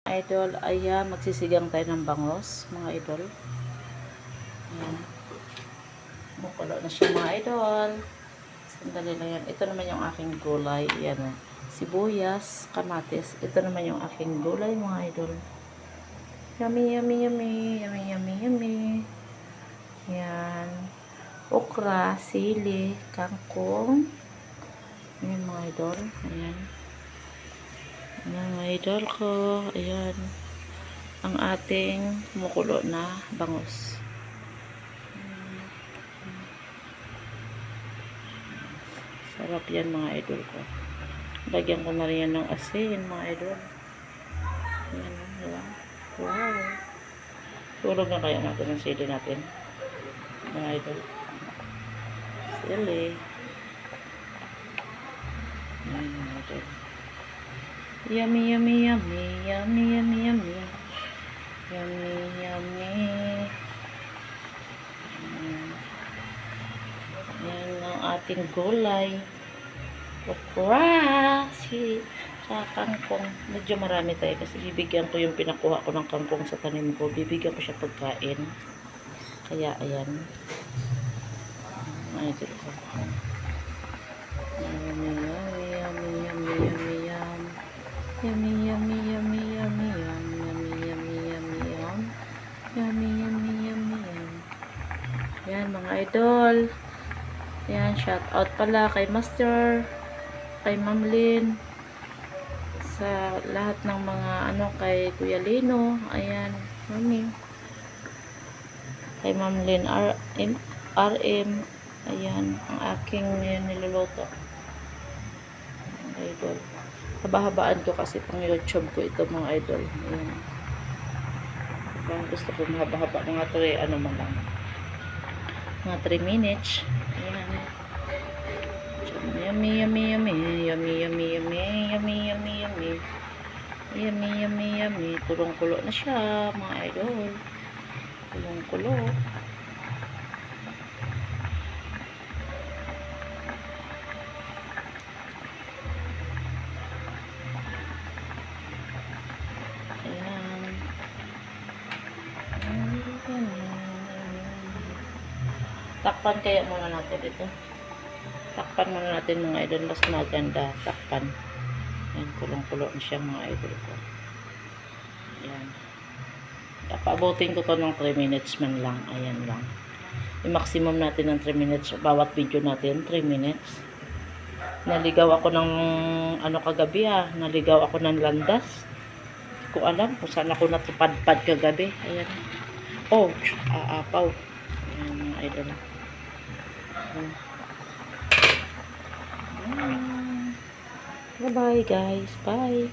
Idol, ayan, magsisigang tayo ng bangos, mga idol. Ayan. Mukulo na siya, mga idol. Sandali lang yan. Ito naman yung aking gulay. Ayan, sibuyas, kamatis. Ito naman yung aking gulay, mga idol. Yummy, yummy, yummy. Yummy, yummy, yummy. Ayan. Okra, sili, kangkong. Ayan, mga idol. Ayan. Mga idol ko. Ayan. Ang ating kumukulo na bangos. Sarap yan, mga idol ko. Lagyan ko na rin yan ng asin, mga idol. Ayan, diba? Wow. Tulog na kaya natin ang sili natin, mga idol. Sili. Ayan, mga idol. Yummy, yummy, yummy. Yummy, yummy, yummy. Yummy, yummy. Ayan ang ating gulay. Okra. Sa kangkong. Medyo marami tayo kasi bibigyan ko yung pinakuha ko ng kangkong sa tanim ko. Bibigyan ko siya pagkain. Kaya, ayan. Ay, ito ko. Yummy, yummy, yummy, yummy, yummy, yum. Yummy, yummy, yummy, yummy, yum. Yummy, yummy, yummy, yum. Yummy, yummy, yummy, yum. Ayan, mga idol. Ayan, shout out pala kay Master, kay Ma'am Lynn, sa lahat ng mga kay Kuya Lino. Ayan, mami. Kay Ma'am Lynn RM. Ayan, ang aking niluluto. Mga idol. Haba-habaan ko kasi pang YouTube ko ito, mga idol. Ayan. Gusto ko mahaba-haba, mga 3, mga 3 minutes. Ayan. Yummy, yummy, yummy. Yummy, yummy, yummy. Yummy, yummy, yummy. Yummy, yummy, yummy. Kulong-kulo na siya, mga idol. Kulong-kulo. Ayan. Takpan kaya muna natin ito. Takpan muna natin, mga idol. Mas maganda. Takpan. Ayan, kulong-kulo na siya, mga idol ko. Ayan. Paabutin ko to ng 3 minutes man lang. Ayan lang. I-maximum natin ng 3 minutes. Bawat video natin, 3 minutes. Naligaw ako ng kagabi Naligaw ako ng landas. Hindi ko alam kung saan ako natupadpad kagabi. Ayan. Oh, aapaw. Ayan, mga idol. Bye-bye, guys. Bye.